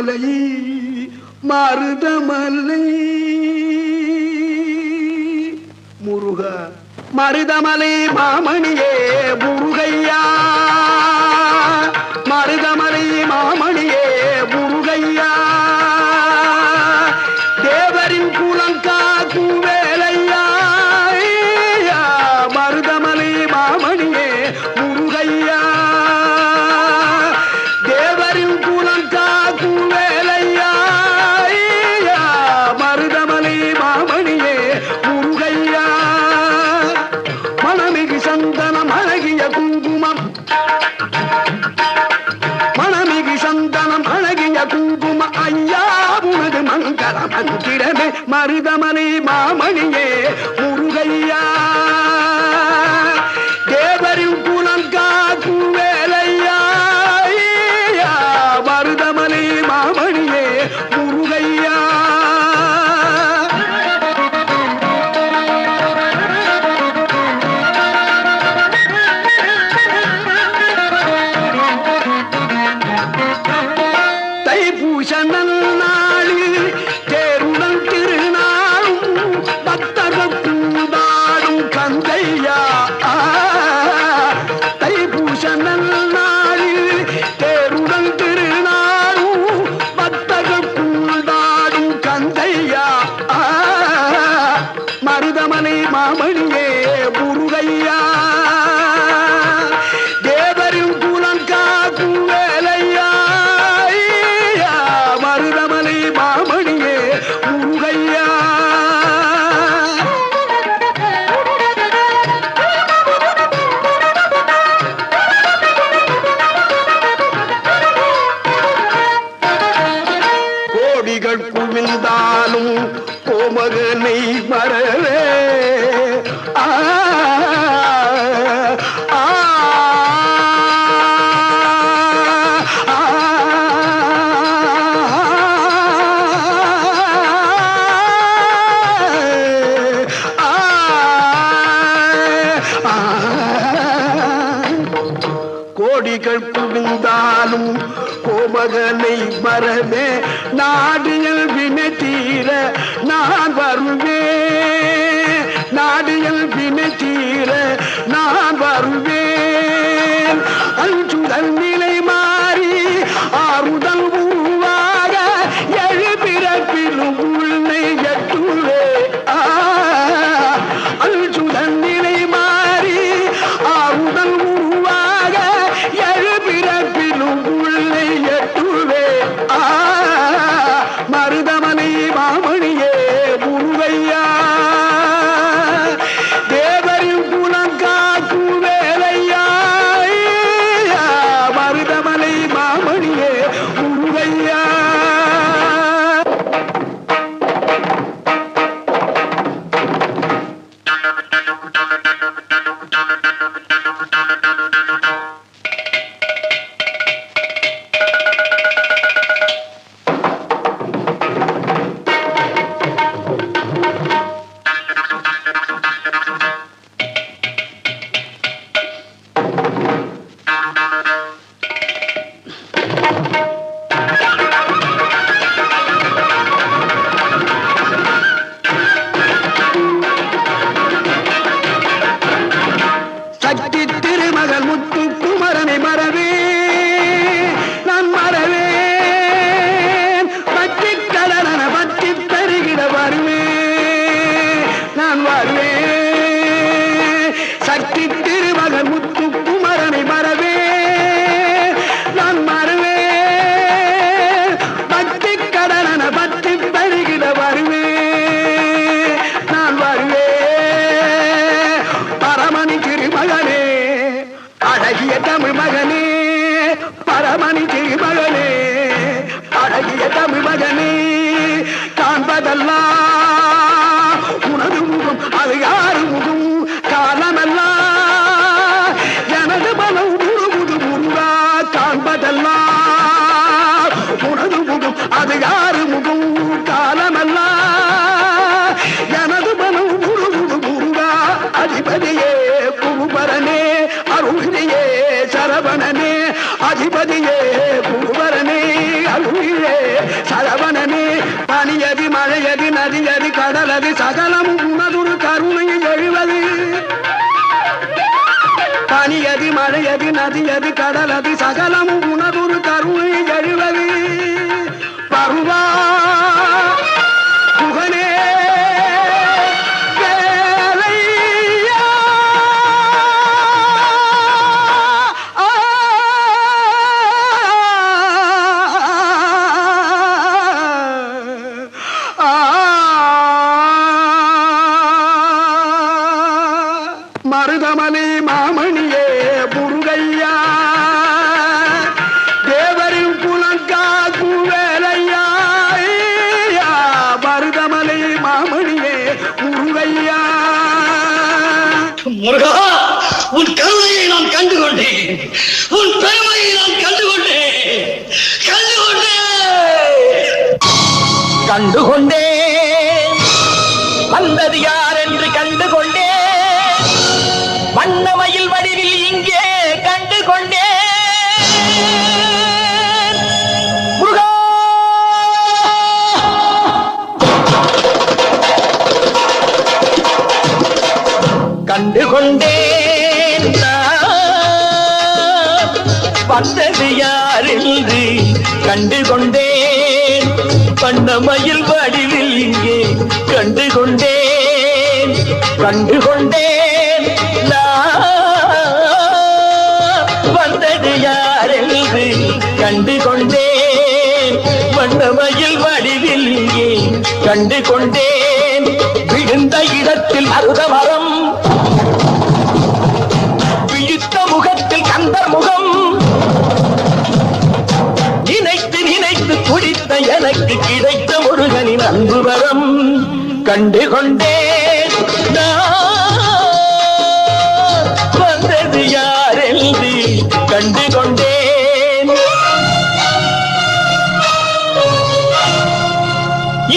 மருதமலை மருதமலை முருக மருதமலை மாமணியே முருகையா மருதமலை மாமணியே முருகையா தேவரின் குலம் காக்கும் வேலையா மருதமலை மாமணியே முருகையா தேவரின் குலம் காக்கும் வேலையா மருதமலை மாமணியே முருகையா மணமிகு சந்தனம் அழகிய குங்குமம் மணமிகு சந்தனம் அழகிய குங்கும ஐயா உனது மங்கள மந்திரமே மருதமலை மாமணியே முருகையா தேவரின் குலம் காக்கும் வேலையா மருதமலை மாமணியே முருகையா தைப்பூச நன்னாளில் தேருடன் திருநாளும் பக்தர்கள் கூடாடும் கந்தையா தைப்பூச நன்னாளில் தேருடன் திருநாளும் பக்தர்கள் கூடாடும் கந்தையா மருதமலை மாமணியே முருகையா தேவரின் குலம் காக்கும் வேலையா மருதமலை மாமணியே முருகையா கோடிகள் குவிந்தாலும் கோமகனை மறவே ஆ ஆ கோடிகள் குவிந்தாலும் கோமகனை மறவே நாடியல் வினை தீர நான் வருவேன் நாடியல் வினை தீர நான் வருவேன் அஞ்சுதல் நிலை மாறி ஆறுதல் உருவாக எழுபிறப்பிலும் உன்னை எட்டுவே அஞ்சுதல் நிலை மாறி ஆறுதல் உருவாக எழுபிறப்பிலும் உன்னை எட்டுவே மருதமலை மாமணியே முருகையா தேவரின் குலம் காக்கும் வேலையா மருதமலை மாமணியே முருகையா சக்தி திருமகள் முத்து குமரனை மறவே நான் மறவேன் பற்றி கடலன பற்றி பெருகிட வருவேன் நான் வருவேன் சக்தி திருமகள் முத்து குமரனை மறவே நான் மறவேன் பற்றி கடலன பற்றி பெருகிட வருவேன் நான் வருவேன் பரமணி திருமகனே அழகிய தமிழ் மகனே பரமணி திருமகனே அழகிய தமிழ் மகனே காண்பதெல்லாம் உனது முகம் அது யாரு முகம் காலமெல்லாம் எனது மனம் முருகுது முருகா காண்பதெல்லாம் உனது முகம் அது யாரு முகம் காலமெல்லாம் எனது மனம் முருகுது முருகா அதிபதியே குருபரனே அருளியே சரவணனே அதிபதியே குருபரனே அருளியே மலையது நதியது கடலது சகலமும் உணர்வு கருணை எழுவது பருவா புகனே மருதமணி மாமணியே முருகையா தேவரின் புலங்காக்கு வேலையா மருதமணி மாமணியே முருகையா. முருகா, உன் கருணையை நான் கண்டுகொண்டேன், உன் பெருமையை நான் கண்டுகொண்டேன். வந்தது யார் என்று கண்டுகொண்டேன். வண்ணமயில் வடிவில் இங்கே கண்டுகொண்டேன். முருகா, கண்டுகொண்டேன். வந்தது யார் என்று கண்டுகொண்டேன். வண்ணமயில் வடிவில் இங்கே கண்டுகொண்டேன். கண்டுகொண்டேன். வந்தது யார் என்று கண்டுகொண்டேன். வண்ணமயில் வடிவில் இங்கே கண்டுகொண்டேன். விழுந்த இடத்தில் மருதமரம், விழித்த முகத்தில் கந்தர் முகம். நினைத்து நினைத்து துடித்த எனக்கு கிடைத்த முருகனின் அன்பு வரம் கண்டுகொண்டேன். வந்தது யார் என்று கண்டுகொண்டேன்.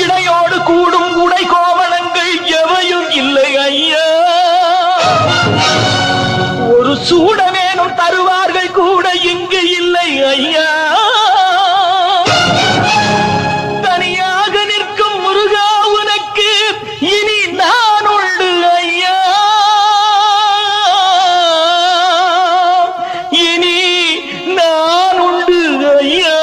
இடையோடு கூடும் உடை கோவணங்கள் எவையும் இல்லை ஐயா. ஒரு சூடமேனும் தருவார்கள் கூட இங்கு இல்லை ஐயா. தனியாக நிற்கும் முருகா, உனக்கு இனி நான் உண்டு ஐயா. இனி நான் உண்டு ஐயா.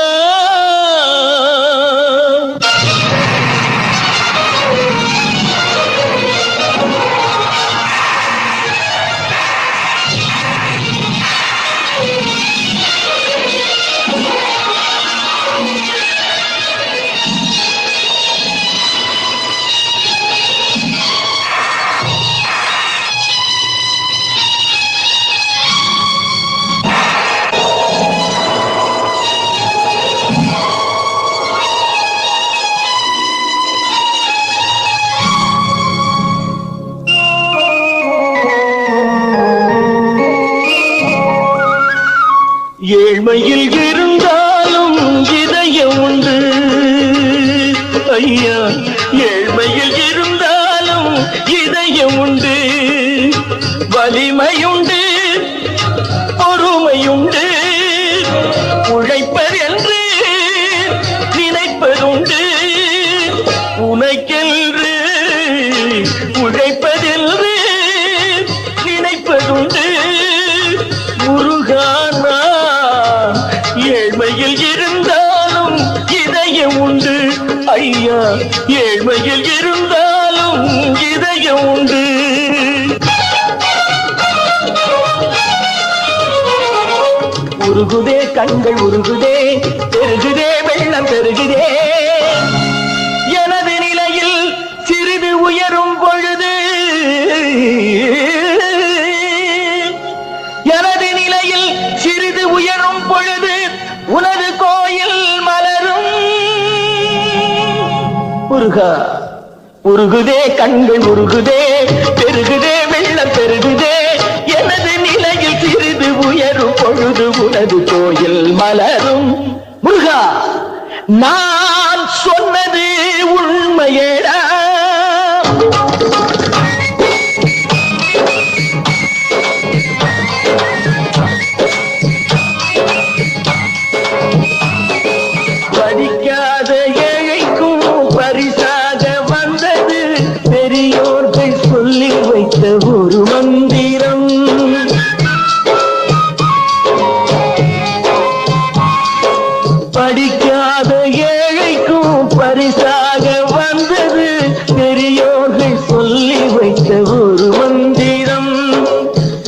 ஏழ்மையில் இருந்தாலும் இதயம் உண்டு ஐயா. ஏழ்மையில் இருந்தாலும் இதயம் உண்டு. வலிமையுண்டு, பொறுமையுண்டு. உழைப்பதென்று நினைப்பதுண்டு. உனக்கென்று உழைப்பதென்று நினைப்பதுண்டு. முருகானா, ஏழ்மையில் இருந்தாலும் இதயம் உண்டு ஐயா. ஏழ்மையில் இருந்தாலும் இதயம் உண்டு. உருகுதே கண்கள் உருகுதே, பெருகுதே வெள்ளம் பெருகுதே. எனது நிலையில் சிறிது உயரும் பொழுது, எனது நிலையில் சிறிது உயரும் பொழுது உனது கோயில் மலரும். முருகா, உருகுதே கண்கள் உருகுதே, பெருகுதே வெள்ளம் பெருகுதே. எனது நிலையில் சிறிது உயரும் பொழுது உனது கோயில் மலரும். முருகா, நான் சொன்னது உண்மையேடா. படிக்காத ஏழைக்கும் பரிசாக வந்தது பெரியோர்கள் சொல்லி வைத்த ஒரு மந்திரம். படிக்காத ஏழைக்கும் பரிசாக வந்தது பெரியோர்கள் சொல்லி வைத்த ஒரு மந்திரம்.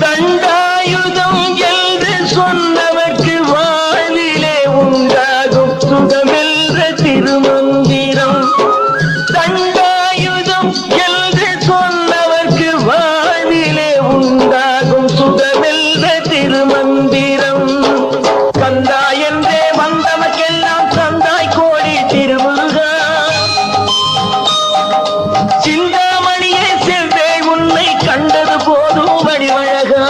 தண்டாயுதம் என்று சொன்னவர்க்கு வாழ்விலே உண்டாகும் சுகமென்ற திருமந்திரம். தண்டாயுதம் என்று சொன்னவர்க்கு வாழ்விலே உண்டாகும் சுகமென்ற திருமந்திரம். கந்தா என்றே வந்தவர்க்கெல்லாம் தந்தாய் கோடி திருமுருகா. சிந்தாமணியே செல்வே உன்னை கண்டது போதும் வடிவழகா.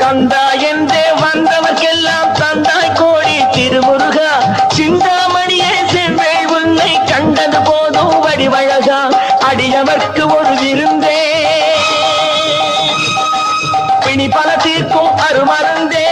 கந்தா என்றே வந்தவர்க்கெல்லாம் தந்தாய் கோடி திருமுருகா. சிந்தாமணியே செல்வே உன்னை கண்டது போதும் வடிவழகா. அடியவர்க்கு ஒரு விருந்தே பிணி பல தீர்க்கும் அருமருந்தே.